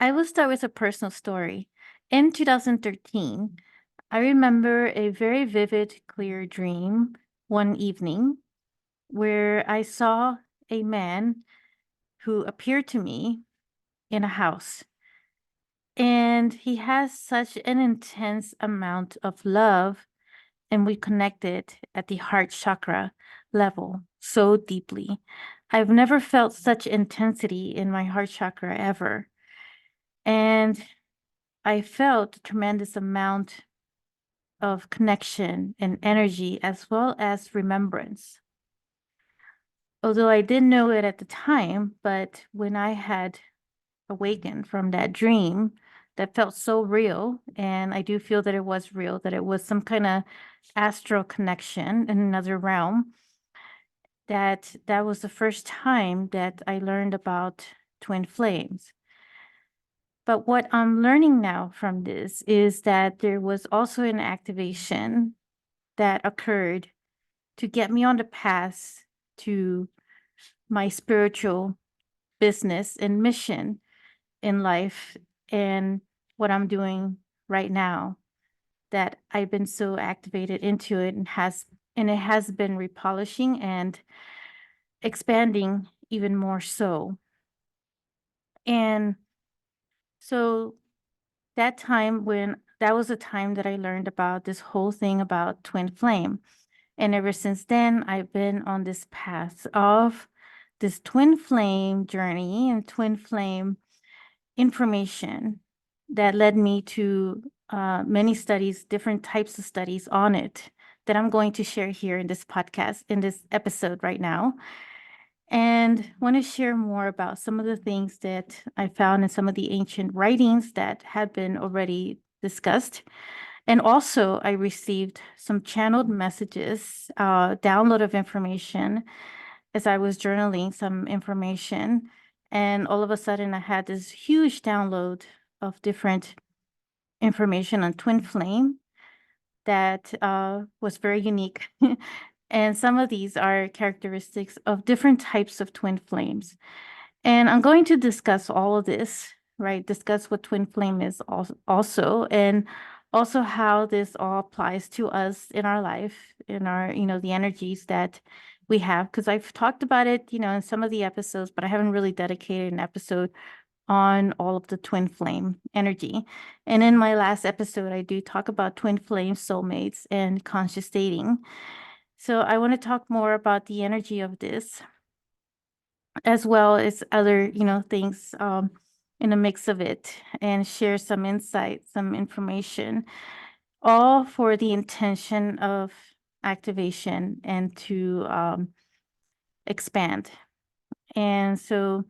I will start with a personal story. In 2013, I remember a very vivid, clear dream one evening where I saw a man who appeared to me in a house. And he has such an intense amount of love, and we connected at the heart chakra level so deeply. I've never felt such intensity in my heart chakra ever. And I felt a tremendous amount of connection and energy as well as remembrance. Although I didn't know it at the time, but when I had awakened from that dream that felt so real, and I do feel that it was real, that it was some kind of astral connection in another realm, that was the first time that I learned about twin flames. But what I'm learning now from this is that there was also an activation that occurred to get me on the path to my spiritual business and mission in life and what I'm doing right now, that I've been so activated into it and it has been repolishing and expanding even more so. And so that was the time that I learned about this whole thing about twin flame. And ever since then, I've been on this path of this twin flame journey and twin flame information that led me to many studies, different types of studies on it that I'm going to share here in this podcast, in this episode right now. And want to share more about some of the things that I found in some of the ancient writings that had been already discussed. And also, I received some channeled messages, download of information as I was journaling some information. And all of a sudden, I had this huge download of different information on twin flame that was very unique. And some of these are characteristics of different types of twin flames. And I'm going to discuss all of this, right? Discuss what twin flame is also, and also how this all applies to us in our life, in our, the energies that we have. Because I've talked about it, in some of the episodes, but I haven't really dedicated an episode on all of the twin flame energy. And in my last episode, I do talk about twin flame soulmates and conscious dating. So I want to talk more about the energy of this, as well as other, things in a mix of it, and share some insight, some information, all for the intention of activation and to expand. And so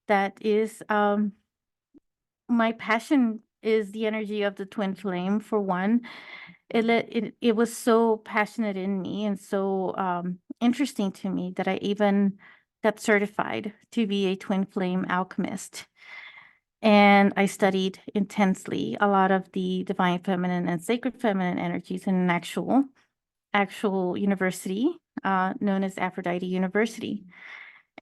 that is my passion is the energy of the twin flame. For one, it was so passionate in me and so interesting to me that I even got certified to be a twin flame alchemist. And I studied intensely a lot of the divine feminine and sacred feminine energies in an actual university known as Aphrodite University.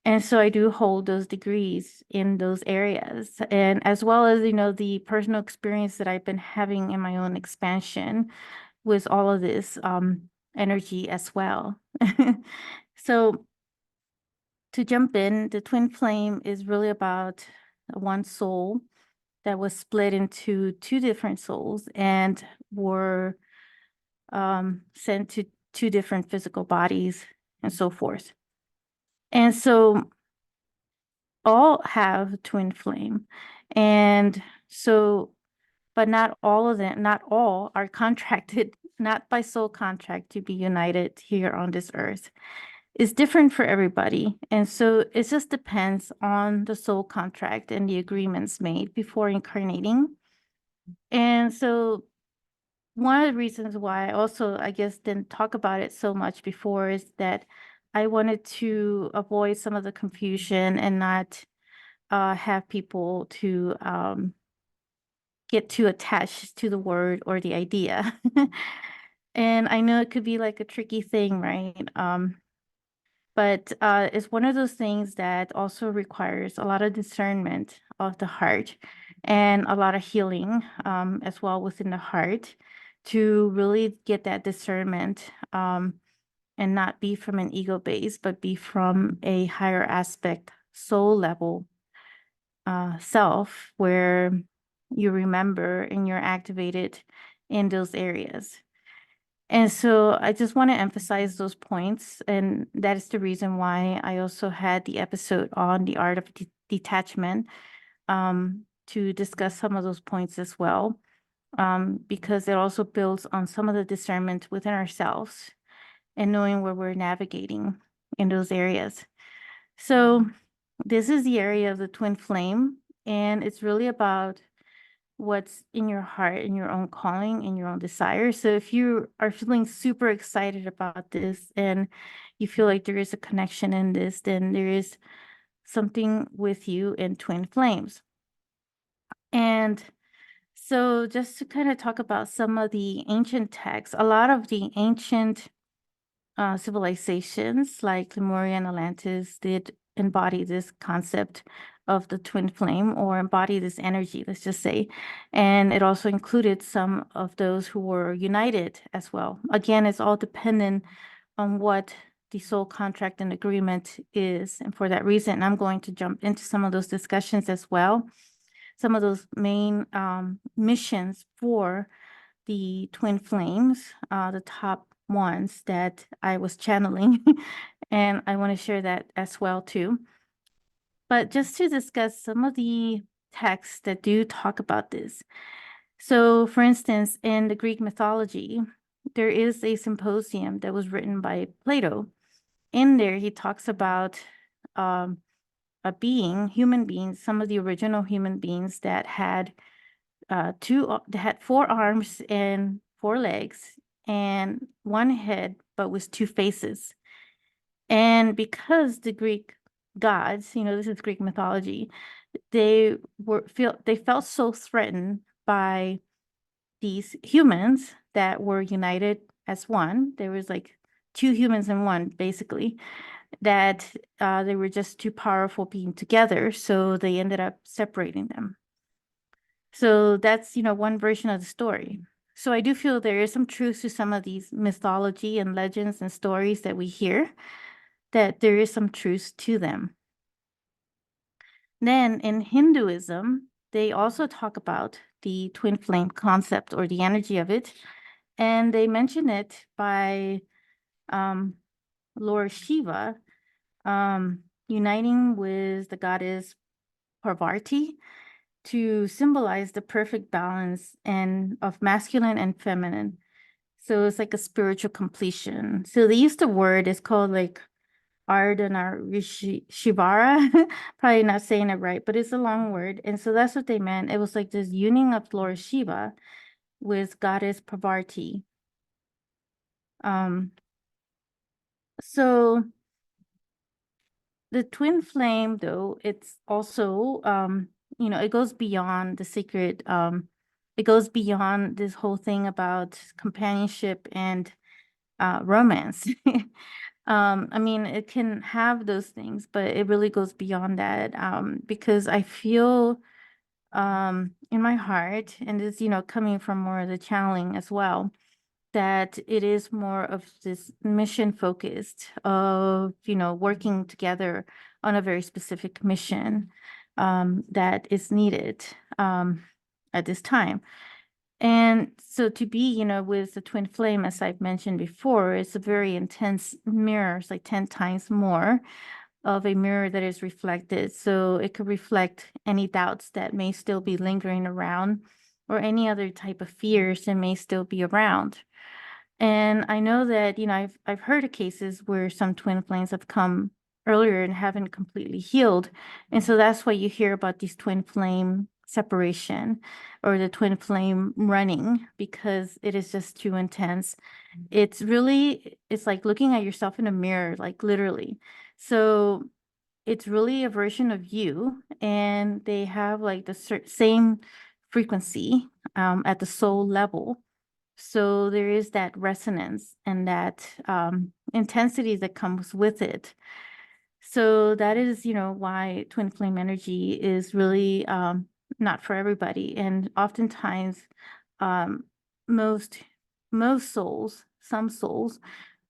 And so I do hold those degrees in those areas. And as well as, the personal experience that I've been having in my own expansion with all of this energy as well. So to jump in, the twin flame is really about one soul that was split into two different souls and were sent to two different physical bodies and so forth. And so all have twin flame. And so, but not all of them, not all are contracted, not by soul contract to be united here on this earth. It's different for everybody. And so it just depends on the soul contract and the agreements made before incarnating. And so one of the reasons why I also, I guess, didn't talk about it so much before is that I wanted to avoid some of the confusion and not have people to get too attached to the word or the idea. And I know it could be like a tricky thing, right? But it's one of those things that also requires a lot of discernment of the heart and a lot of healing as well within the heart to really get that discernment and not be from an ego base, but be from a higher aspect, soul level self where you remember and you're activated in those areas. And so I just want to emphasize those points. And that is the reason why I also had the episode on the art of detachment to discuss some of those points as well, because it also builds on some of the discernment within ourselves and knowing where we're navigating in those areas. So this is the area of the twin flame, and it's really about what's in your heart and your own calling and your own desire. So if you are feeling super excited about this and you feel like there is a connection in this, then there is something with you in twin flames. And so just to kind of talk about some of the ancient texts, a lot of the ancient civilizations like Lemuria and Atlantis did embody this concept of the twin flame or embody this energy, let's just say. And it also included some of those who were united as well. Again, it's all dependent on what the soul contract and agreement is. And for that reason, I'm going to jump into some of those discussions as well. Some of those main missions for the twin flames, the top ones that I was channeling, and I want to share that as well too. But just to discuss some of the texts that do talk about this. So, for instance, in the Greek mythology, there is a symposium that was written by Plato. In there, he talks about a being, human beings, some of the original human beings that had they had 4 arms and 4 legs and 1 head, but with 2 faces. And because the Greek gods, this is Greek mythology, they felt so threatened by these humans that were united as one. There was like 2 humans in one, basically, that they were just too powerful being together. So they ended up separating them. So that's, one version of the story. So I do feel there is some truth to some of these mythology and legends and stories that we hear, that there is some truth to them. Then in Hinduism, they also talk about the twin flame concept or the energy of it. And they mention it by Lord Shiva uniting with the goddess Parvati to symbolize the perfect balance and of masculine and feminine. So it's like a spiritual completion. So they use the word, it's called like Ardhanarishvara. Probably not saying it right, but it's a long word. And so that's what they meant. It was like this union of Lord Shiva with goddess Parvati. So the twin flame, though, it's also it goes beyond the secret. It goes beyond this whole thing about companionship and romance. I mean, it can have those things, but it really goes beyond that, because I feel in my heart, and it's, coming from more of the channeling as well, that it is more of this mission focused of, working together on a very specific mission that is needed at this time. And so to be, with the twin flame, as I've mentioned before, it's a very intense mirror. It's like 10 times more of a mirror that is reflected. So it could reflect any doubts that may still be lingering around or any other type of fears that may still be around. And I know that, I've heard of cases where some twin flames have come earlier and haven't completely healed. And so that's why you hear about these twin flame separation or the twin flame running, because it is just too intense. It's like looking at yourself in a mirror, like literally. So it's really a version of you, and they have like the same frequency at the soul level. So there is that resonance and that intensity that comes with it. So that is, why twin flame energy is really not for everybody. And oftentimes, um, most souls, some souls,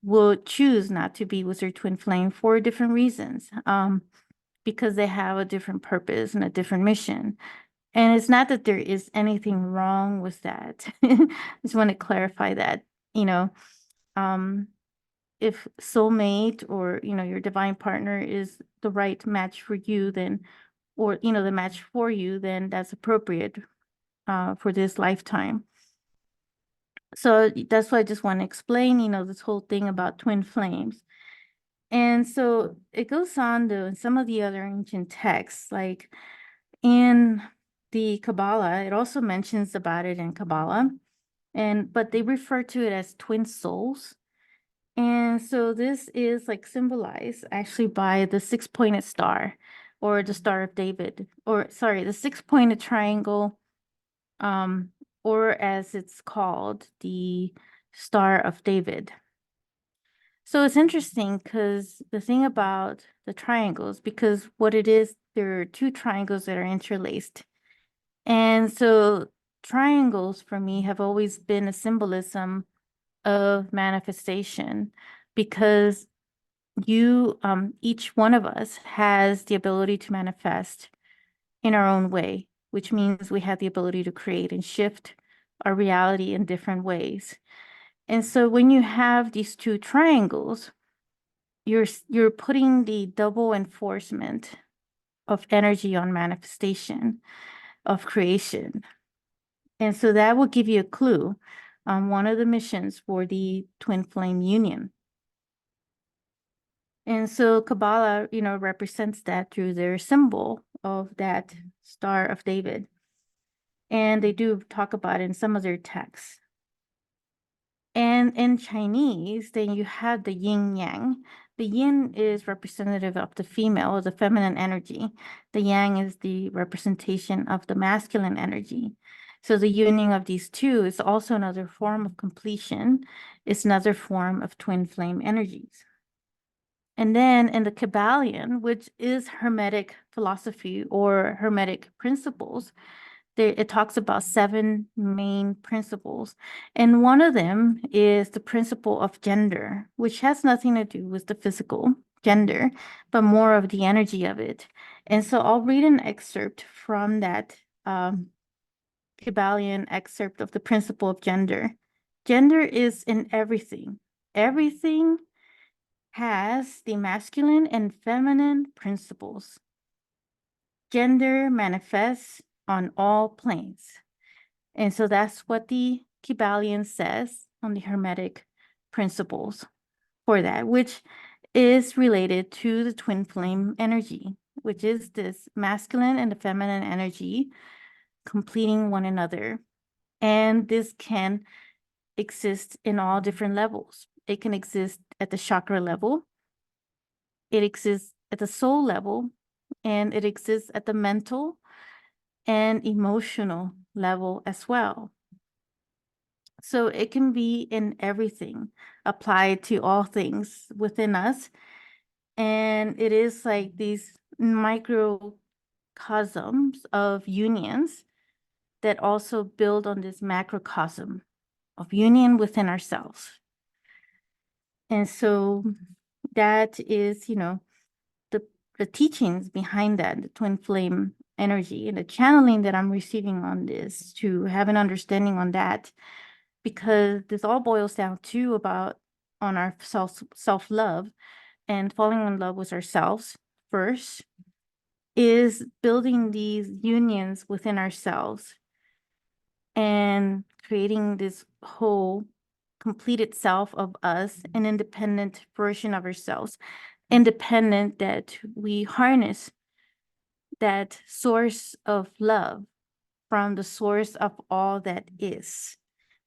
will choose not to be with their twin flame for different reasons, because they have a different purpose and a different mission. And it's not that there is anything wrong with that. I just want to clarify that, you know, um, if soulmate or, your divine partner is the right match for you, then, or, the match for you, then that's appropriate for this lifetime. So that's why I just want to explain, this whole thing about twin flames. And so it goes on to in some of the other ancient texts, like in the Kabbalah, it also mentions about it in Kabbalah, but they refer to it as twin souls. And so this is like symbolized actually by the six-pointed star, or the Star of David, or sorry, the six-pointed triangle, or as it's called, the Star of David. So it's interesting because the thing about the triangles, because what it is, there are two triangles that are interlaced. And so triangles for me have always been a symbolism of manifestation, because each one of us has the ability to manifest in our own way, which means we have the ability to create and shift our reality in different ways. And so when you have these two triangles, you're putting the double enforcement of energy on manifestation, of creation. And so that will give you a clue on one of the missions for the twin flame union. And so Kabbalah, represents that through their symbol of that Star of David. And they do talk about it in some of their texts. And in Chinese, then you have the yin yang. The yin is representative of the female, or the feminine energy. The yang is the representation of the masculine energy. So the union of these two is also another form of completion. It's another form of twin flame energies. And then in the Kabbalion, which is Hermetic philosophy or Hermetic principles, it talks about 7 main principles. And one of them is the principle of gender, which has nothing to do with the physical gender, but more of the energy of it. And so I'll read an excerpt from that Kabbalion excerpt of the principle of gender. Gender is in everything. Everything has the masculine and feminine principles. Gender manifests on all planes. And so that's what the Kybalion says on the Hermetic principles for that, which is related to the twin flame energy, which is this masculine and the feminine energy completing one another. And this can exist in all different levels. It can exist at the chakra level. It exists at the soul level, and it exists at the mental and emotional level as well. So it can be in everything, applied to all things within us. And it is like these microcosms of unions that also build on this macrocosm of union within ourselves. And so that is, the teachings behind that, the twin flame energy, and the channeling that I'm receiving on this, to have an understanding on that, because this all boils down to about on our self-love and falling in love with ourselves first, is building these unions within ourselves and creating this whole completed self of us, an independent version of ourselves, independent, that we harness that source of love from the source of all that is,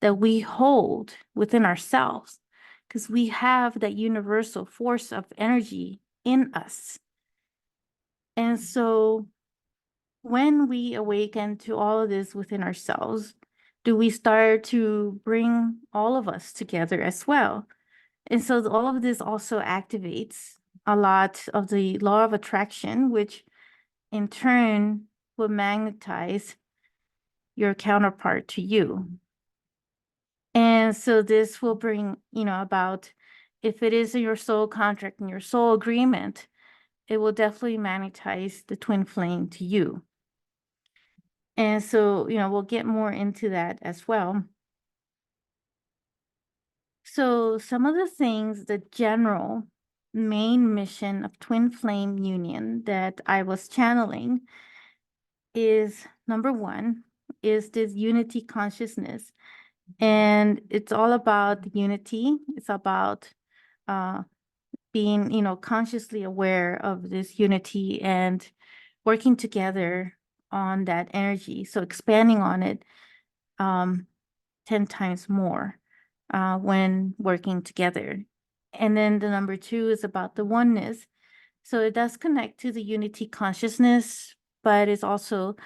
that we hold within ourselves, because we have that universal force of energy in us. And so when we awaken to all of this within ourselves, do we start to bring all of us together as well? And so all of this also activates a lot of the law of attraction, which in turn will magnetize your counterpart to you. And so this will bring, about, if it is in your soul contract and your soul agreement, it will definitely magnetize the twin flame to you. And so, we'll get more into that as well. So some of the things, the general main mission of twin flame union that I was channeling is, number one, is this unity consciousness. And it's all about unity. It's about being, consciously aware of this unity and working together on that energy. So expanding on it 10 times more when working together. And then the number two is about the oneness. So it does connect to the unity consciousness, but it's also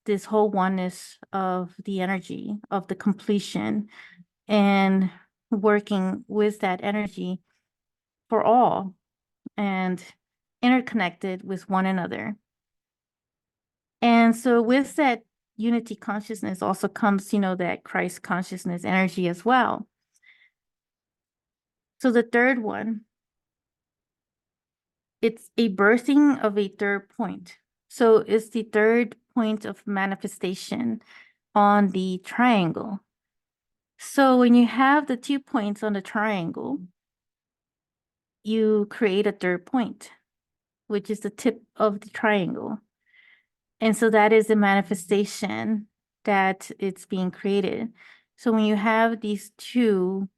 this whole oneness of the energy, of the completion, and working with that energy for all and interconnected with one another. And so with that unity consciousness also comes, that Christ consciousness energy as well. So the third one, it's a birthing of a third point. So it's the third point of manifestation on the triangle. So when you have the 2 points on the triangle, you create a third point, which is the tip of the triangle. And so that is the manifestation that it's being created. So when you have these two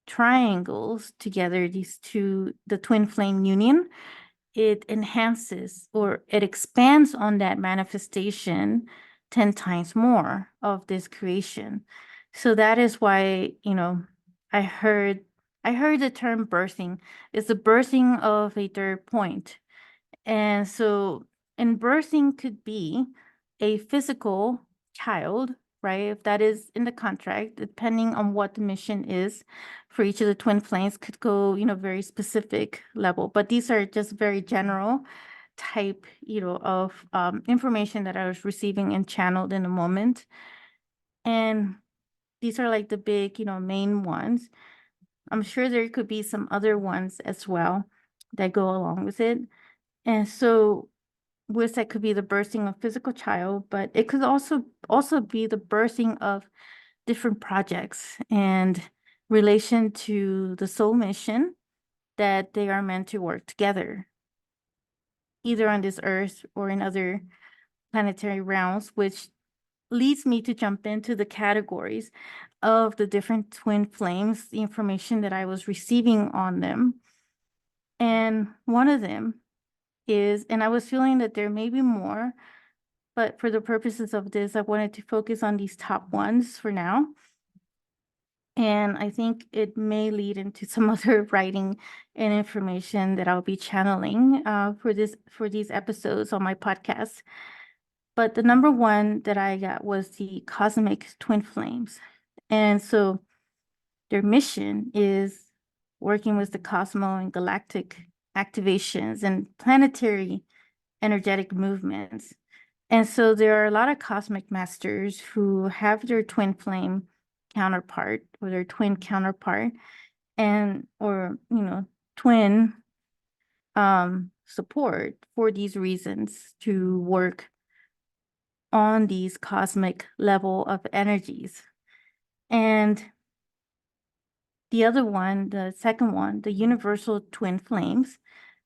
triangles together, the twin flame union, it enhances or it expands on that manifestation 10 times more of this creation. So that is why, I heard the term birthing. It's the birthing of a third point. And so, and birthing could be a physical child, right? If that is in the contract, depending on what the mission is for each of the twin flames, could go, very specific level. But these are just very general type, of information that I was receiving and channeled in a moment. And these are like the big, main ones. I'm sure there could be some other ones as well that go along with it. And so with that could be the birthing of physical child, but it could also be the birthing of different projects and relation to the soul mission that they are meant to work together, either on this earth or in other planetary realms, which leads me to jump into the categories of the different twin flames, the information that I was receiving on them. And one of them is, and I was feeling that there may be more, but for the purposes of this, I wanted to focus on these top ones for now. And I think it may lead into some other writing and information that I'll be channeling for these episodes on my podcast. But the number one that I got was the cosmic twin flames. And so their mission is working with the cosmo and galactic activations and planetary energetic movements. And so there are a lot of cosmic masters who have their twin flame counterpart or their twin counterpart and or twin support for these reasons to work on these cosmic level of energies. And the other one, the second one, the universal twin flames.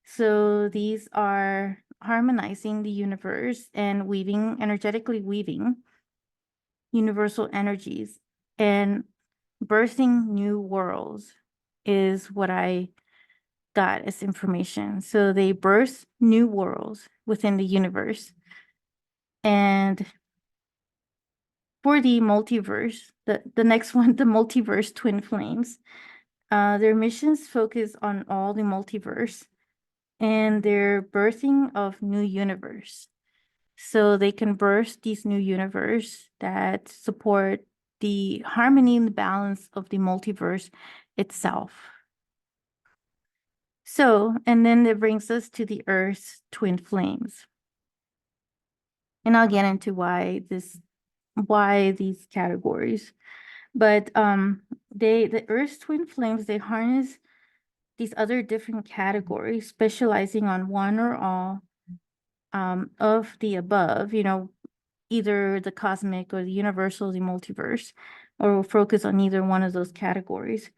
So these are harmonizing the universe and energetically weaving universal energies and birthing new worlds is what I got as information. So they birth new worlds within the universe. And for the multiverse, the next one, the multiverse twin flames, their missions focus on all the multiverse and their birthing of new universe. So they can birth these new universe that support the harmony and the balance of the multiverse itself. So, and then that brings us to the Earth's twin flames. And I'll get into why these categories. But the Earth's twin flames, they harness these other different categories, specializing on one or all of the above, either the cosmic or the universal, the multiverse, or will focus on either one of those categories.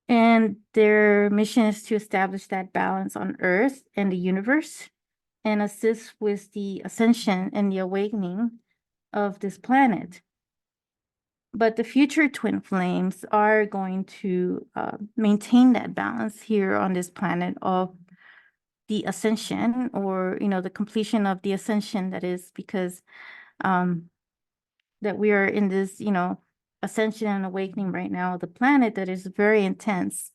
And their mission is to establish that balance on Earth and the universe and assist with the ascension and the awakening of this planet. But the future twin flames are going to maintain that balance here on this planet of the ascension, or the completion of the ascension, that is, because that we are in this ascension and awakening right now of the planet that is very intense.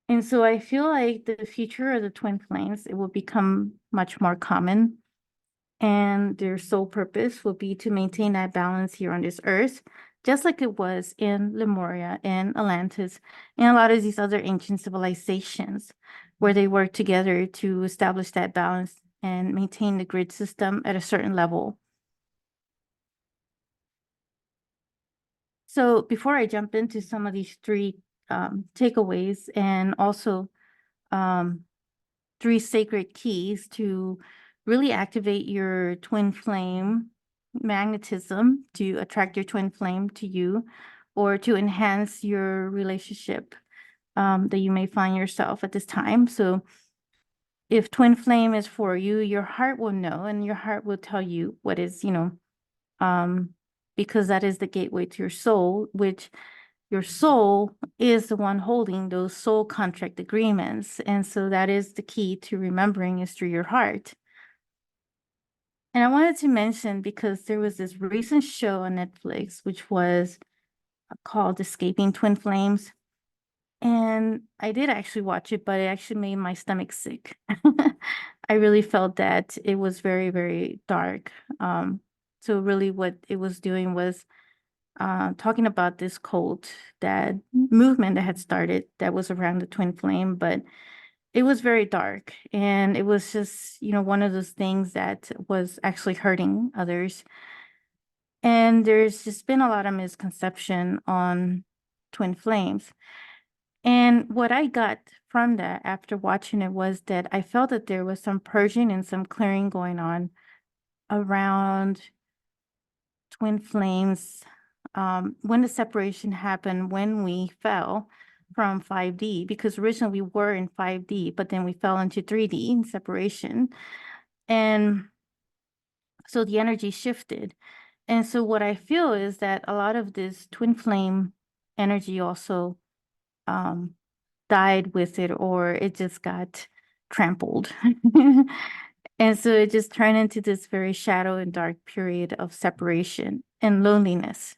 And so I feel like the future of the twin flames, it will become much more common, and their sole purpose will be to maintain that balance here on this earth, just like it was in Lemuria and Atlantis and a lot of these other ancient civilizations, where they work together to establish that balance and maintain the grid system at a certain level. So before I jump into some of these three takeaways, and also um, three sacred keys to really activate your twin flame magnetism, to attract your twin flame to you, or to enhance your relationship that you may find yourself at this time. So if twin flame is for you, your heart will know, and your heart will tell you what is, um, because that is the gateway to your soul, which your soul is the one holding those soul contract agreements. And so that is the key to remembering, is through your heart. And I wanted to mention, because there was this recent show on Netflix, which was called Escaping Twin Flames. And I did actually watch it, but it actually made my stomach sick. I really felt that it was very, very dark. So really what it was doing was talking about this cult, that movement that had started, that was around the twin flame, but it was very dark. And it was just, one of those things that was actually hurting others. And there's just been a lot of misconception on twin flames. And what I got from that after watching it was that I felt that there was some purging and some clearing going on around twin flames, when the separation happened, when we fell from 5D, because originally we were in 5D, but then we fell into 3D in separation. And so the energy shifted. And so what I feel is that a lot of this twin flame energy also died with it, or it just got trampled. And so it just turned into this very shadow and dark period of separation and loneliness.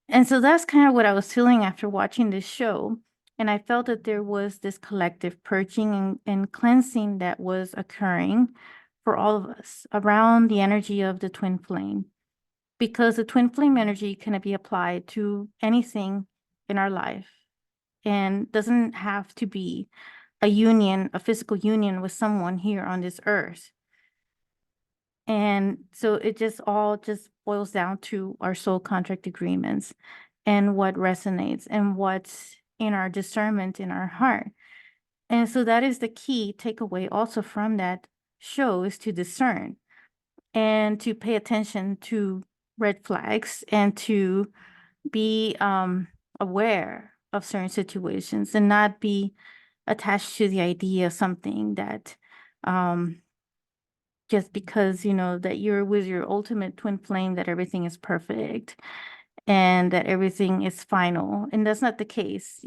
And so that's kind of what I was feeling after watching this show. And I felt that there was this collective purging and cleansing that was occurring for all of us around the energy of the twin flame. Because the twin flame energy can be applied to anything in our life, and doesn't have to be a union, a physical union with someone here on this earth. And so it just all just boils down to our soul contract agreements and what resonates and what's in our discernment in our heart. And so that is the key takeaway also from that show, is to discern and to pay attention to red flags, and to be aware of certain situations, and not be attached to the idea of something that just because that you're with your ultimate twin flame, that everything is perfect and that everything is final. And that's not the case.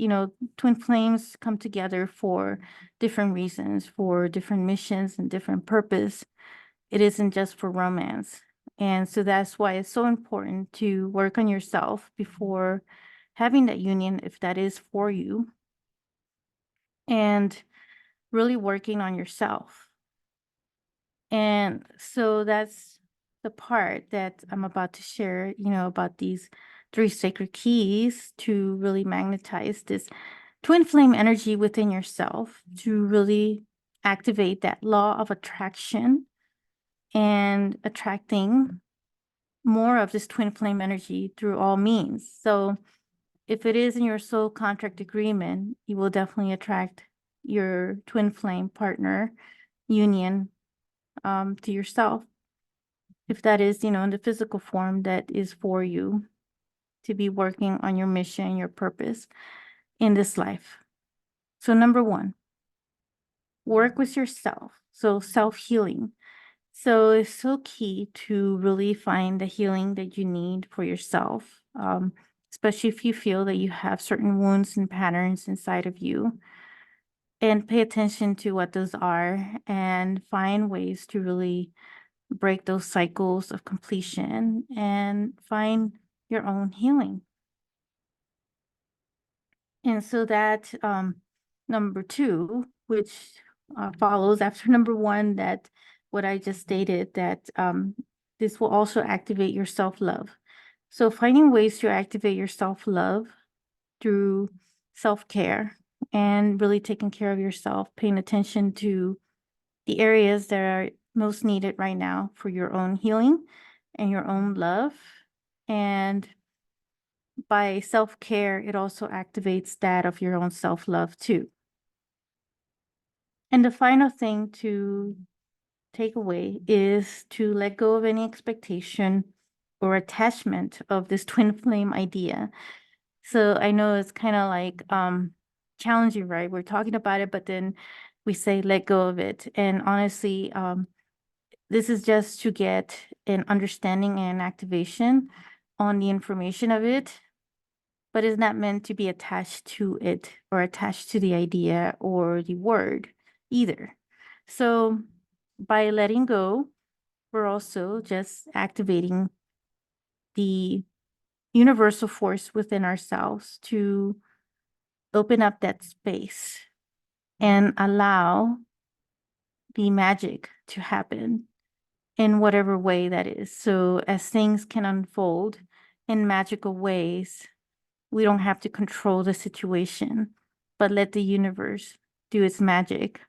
Twin flames come together for different reasons, for different missions and different purpose. It isn't just for romance. And so that's why it's so important to work on yourself before having that union, if that is for you, and really working on yourself. And so that's the part that I'm about to share, about these three sacred keys to really magnetize this twin flame energy within yourself, to really activate that law of attraction and attracting more of this twin flame energy through all means. So if it is in your soul contract agreement, you will definitely attract your twin flame partner union to yourself. If that is, in the physical form that is for you to be working on your mission, your purpose in this life. So number one, work with yourself. So self-healing. So it's so key to really find the healing that you need for yourself, especially if you feel that you have certain wounds and patterns inside of you. And pay attention to what those are and find ways to really break those cycles of completion and find your own healing. And so that number two, which follows after number one, that what I just stated, that this will also activate your self-love. So finding ways to activate your self-love through self-care and really taking care of yourself, paying attention to the areas that are most needed right now for your own healing and your own love. And by self-care, it also activates that of your own self-love too. And the final thing to take away is to let go of any expectation or attachment of this twin flame idea. So I know it's kind of like challenging, right? We're talking about it, but then we say let go of it. And honestly, this is just to get an understanding and activation on the information of it, but it's not meant to be attached to it or attached to the idea or the word either. So by letting go, we're also just activating the universal force within ourselves to open up that space and allow the magic to happen in whatever way that is. So as things can unfold in magical ways, we don't have to control the situation, but let the universe do its magic.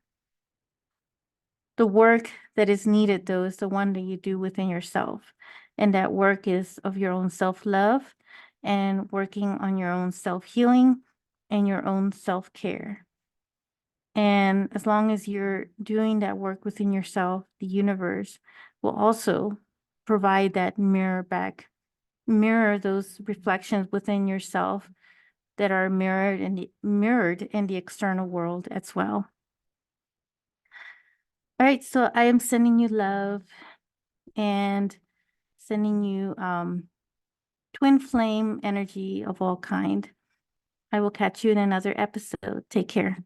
The work that is needed, though, is the one that you do within yourself. And that work is of your own self-love and working on your own self-healing and your own self-care. And as long as you're doing that work within yourself, the universe will also provide that mirror those reflections within yourself that are mirrored in the external world as well. All right, so I am sending you love and sending you twin flame energy of all kind. I will catch you in another episode. Take care.